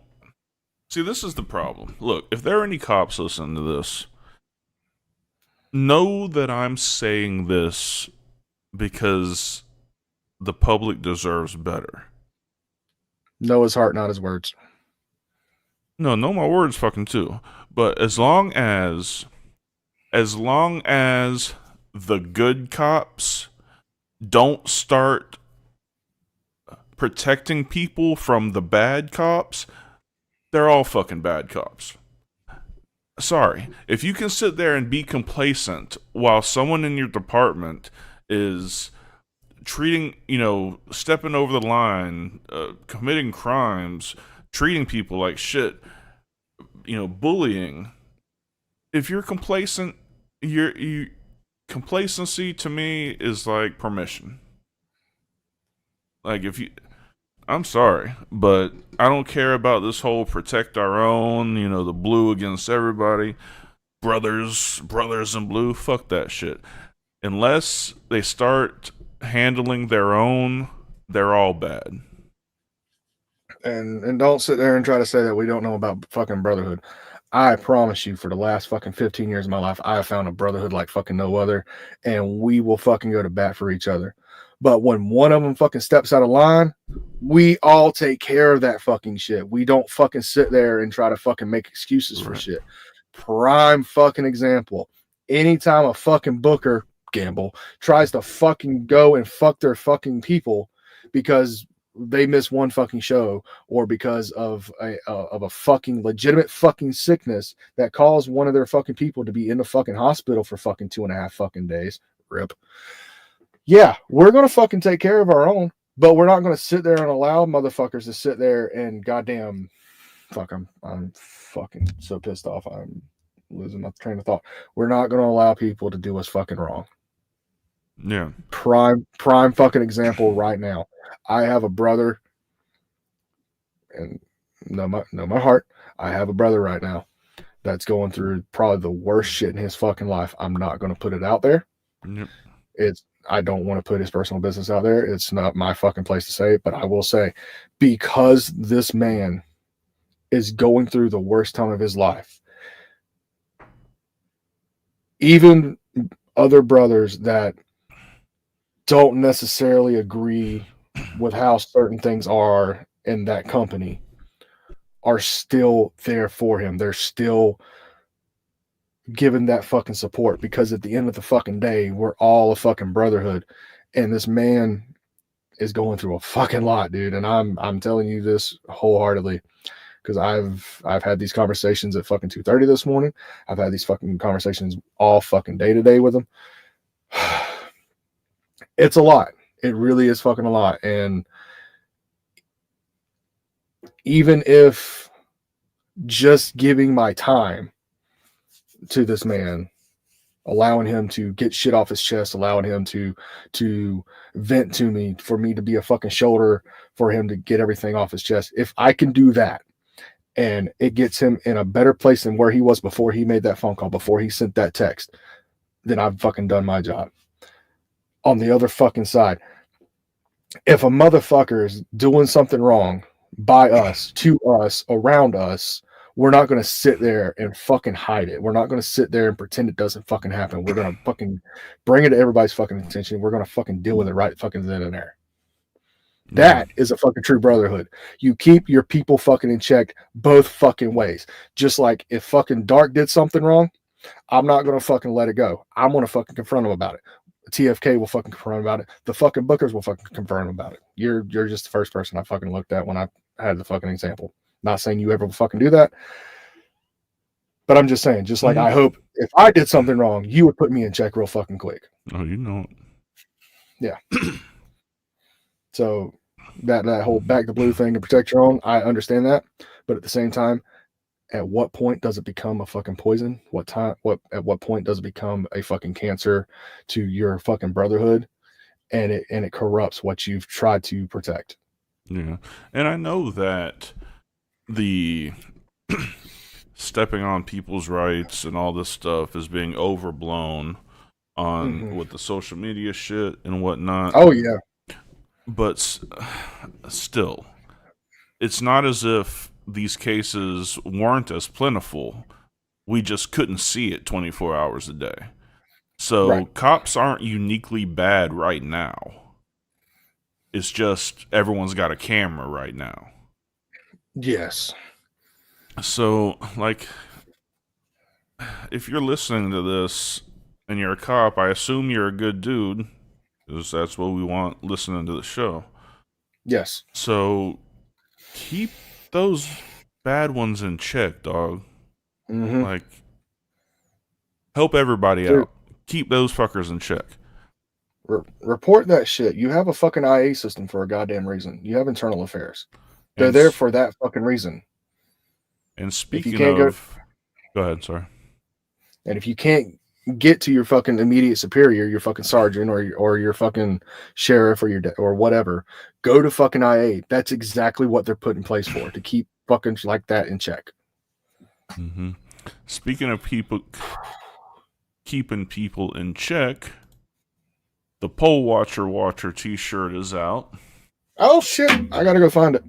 See, this is the problem. Look, if there are any cops listening to this, know that I'm saying this because the public deserves better. Know his heart, not his words. No, know my words fucking too. But as long as the good cops don't start protecting people from the bad cops, they're all fucking bad cops. Sorry. If you can sit there and be complacent while someone in your department is treating, stepping over the line, committing crimes, treating people like shit, bullying. If you're complacent, complacency to me is like permission. Like I'm sorry, but I don't care about this whole protect our own, the blue against everybody. Brothers in blue, fuck that shit. Unless they start handling their own, they're all bad. And don't sit there and try to say that we don't know about fucking brotherhood. I promise you, for the last fucking 15 years of my life, I have found a brotherhood like fucking no other, and we will fucking go to bat for each other. But when one of them fucking steps out of line, we all take care of that fucking shit. We don't fucking sit there and try to fucking make excuses for shit. Prime fucking example. Anytime a fucking booker, Gamble, tries to fucking go and fuck their fucking people because they miss one fucking show or because of a fucking legitimate fucking sickness that caused one of their fucking people to be in the fucking hospital for fucking 2.5 fucking days. RIP. Yeah, we're going to fucking take care of our own, but we're not going to sit there and allow motherfuckers to sit there and goddamn fuck, I'm fucking so pissed off. I'm losing my train of thought. We're not going to allow people to do us fucking wrong. Yeah. Prime fucking example right now. I have a brother, and know my heart. I have a brother right now that's going through probably the worst shit in his fucking life. I'm not going to put it out there. Yep. I don't want to put his personal business out there. It's not my fucking place to say it, but I will say, because this man is going through the worst time of his life, even other brothers that don't necessarily agree with how certain things are in that company are still there for him. They're still giving that fucking support, because at the end of the fucking day, we're all a fucking brotherhood. And this man is going through a fucking lot, dude. And I'm telling you this wholeheartedly, because I've had these conversations at fucking 2:30 this morning. I've had these fucking conversations all fucking day to day with him. It's a lot. It really is fucking a lot. And even if just giving my time to this man, allowing him to get shit off his chest, allowing him to vent to me, for me to be a fucking shoulder for him to get everything off his chest. If I can do that and it gets him in a better place than where he was before he made that phone call, before he sent that text, then I've fucking done my job. On the other fucking side, if a motherfucker is doing something wrong by us, to us, around us, we're not going to sit there and fucking hide it. We're not going to sit there and pretend it doesn't fucking happen. We're going to fucking bring it to everybody's fucking attention. We're going to fucking deal with it right fucking then and there. That is a fucking true brotherhood. You keep your people fucking in check both fucking ways. Just like if fucking Dark did something wrong, I'm not going to fucking let it go. I'm going to fucking confront him about it. TFK will fucking confront him about it. The fucking Bookers will fucking confront him about it. You're just the first person I fucking looked at when I had the fucking example. Not saying you ever will fucking do that, but I'm just saying, just like I hope if I did something wrong, you would put me in check real fucking quick. Oh, you know it. Yeah. So that whole back the blue thing to protect your own, I understand that, but at the same time, at what point does it become a fucking poison? At what point does it become a fucking cancer to your fucking brotherhood, and it corrupts what you've tried to protect? Yeah, and I know that the stepping on people's rights and all this stuff is being overblown on with the social media shit and whatnot. Oh yeah, but still, it's not as if these cases weren't as plentiful. We just couldn't see it 24 hours a day. So cops aren't uniquely bad right now. It's just everyone's got a camera right now. Yes. So, like, if you're listening to this and you're a cop, I assume you're a good dude, because that's what we want listening to the show. Yes. So, keep those bad ones in check, dog. Like, help everybody out. Keep those fuckers in check. Report that shit. You have a fucking IA system for a goddamn reason. You have internal affairs. They're there for that fucking reason. And speaking of... Go ahead, sorry. And if you can't get to your fucking immediate superior, your fucking sergeant or your fucking sheriff or whatever, go to fucking IA. That's exactly what they're put in place for, to keep fucking like that in check. Speaking of people keeping people in check, the Poll Watcher t-shirt is out. Oh shit, I gotta go find it.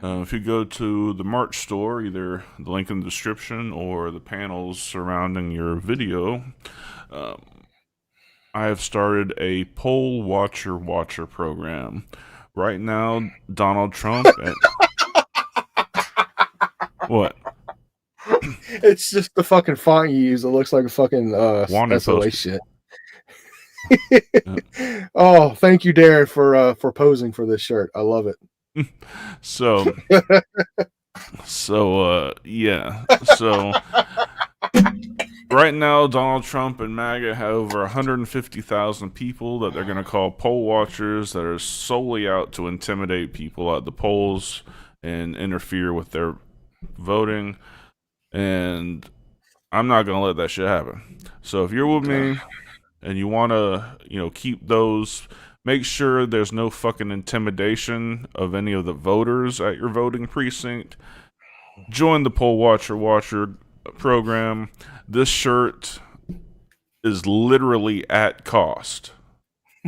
If you go to the merch store, either the link in the description or the panels surrounding your video, I have started a Poll Watcher program. Right now, Donald Trump and... What? It's just the fucking font you use. It looks like a fucking SOA shit. Oh, thank you, Darren, for posing for this shirt. I love it. So yeah. So right now, Donald Trump and MAGA have over 150,000 people that they're going to call poll watchers that are solely out to intimidate people at the polls and interfere with their voting. And I'm not going to let that shit happen. So if you're with me and you want to, keep those, make sure there's no fucking intimidation of any of the voters at your voting precinct. Join the Poll Watcher program. This shirt is literally at cost.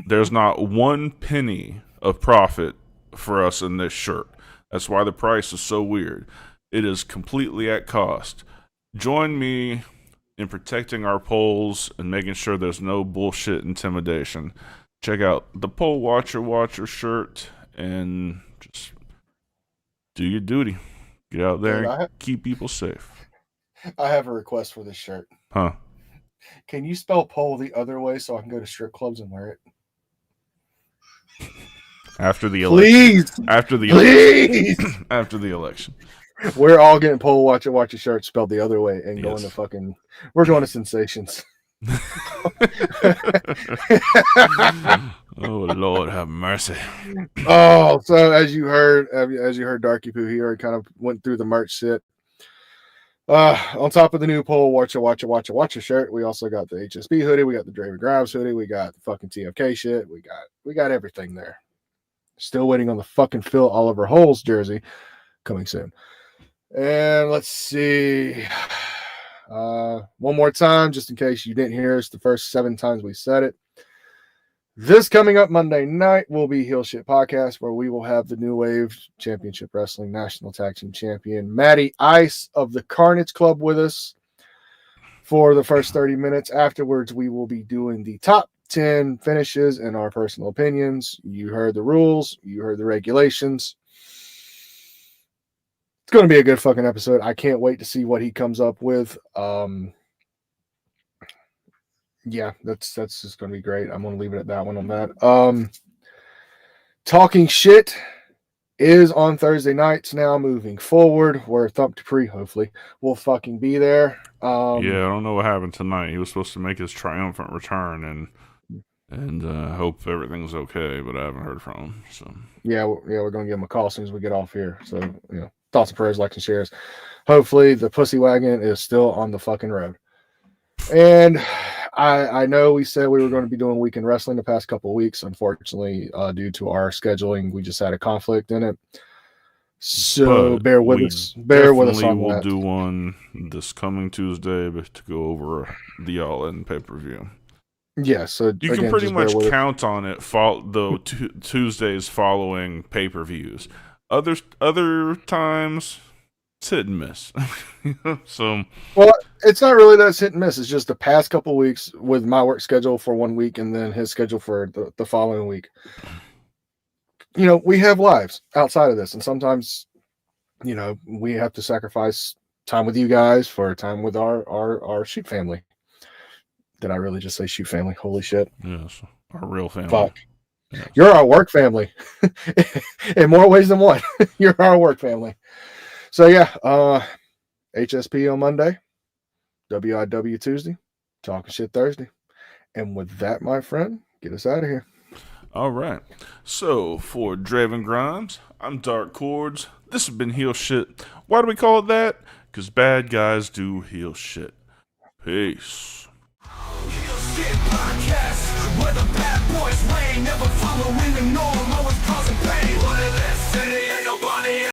There's not 1 penny of profit for us in this shirt. That's why the price is so weird. It is completely at cost. Join me in protecting our polls and making sure there's no bullshit intimidation. Check out the Poll Watcher shirt and just do your duty. Get out there and keep people safe. I have a request for this shirt. Huh? Can you spell pole the other way so I can go to strip clubs and wear it? After the election. Please, After the please. after the election. We're all getting pole watch a shirt spelled the other way and going Yes. to fucking. We're going to Sensations. Oh Lord, have mercy. Oh, so as you heard Darky Poo, he already kind of went through the merch shit. On top of the new pole watch a shirt, we also got the HSP hoodie, we got the Draven Grimes hoodie, we got the fucking TFK shit, we got everything there. Still waiting on the fucking Phil Oliver Holes jersey coming soon. And let's see. One more time, just in case you didn't hear us the first 7 times we said it. This coming up Monday night will be Heel Shit Podcast, where we will have the New Wave Championship Wrestling National Tag Team Champion Matty Ice of the Carnage Club with us for the first 30 minutes. Afterwards, we will be doing the top 10 finishes and our personal opinions. You heard the rules. You heard the regulations. It's going to be a good fucking episode. I can't wait to see what he comes up with. Yeah, that's just going to be great. I'm going to leave it at that one on that. Talking Shit is on Thursday nights now moving forward, where Thump Dupree hopefully will fucking be there. Yeah, I don't know what happened tonight. He was supposed to make his triumphant return and hope everything's okay, but I haven't heard from him. So yeah, we're going to give him a call as soon as we get off here. So, thoughts and prayers, likes and shares. Hopefully the pussy wagon is still on the fucking road. And I know we said we were going to be doing weekend wrestling the past couple of weeks. Unfortunately, due to our scheduling, we just had a conflict in it. So But bear with we us. Bear with us definitely on will that. do one this coming Tuesday to go over the All-In pay-per-view. Yeah, so You can pretty much count on it Tuesdays following pay-per-views. Other times, it's hit and miss. So, well, it's not really that it's hit and miss. It's just the past couple of weeks with my work schedule for 1 week and then his schedule for the following week. We have lives outside of this, and sometimes, we have to sacrifice time with you guys for time with our shoot family. Did I really just say shoot family? Holy shit. yes, our real family. Fuck. Yes. You're our work family in more ways than one. You're our work family. So yeah, HSP on Monday, WIW Tuesday, Talking Shit Thursday. And with that, my friend, get us out of here. All right. So, for Draven Grimes, I'm Dark Cordz. This has been Heel Shit. Why do we call it that? Because bad guys do heel shit. Peace. Heel Shit Podcast, where the bad boys reign, never following the norm.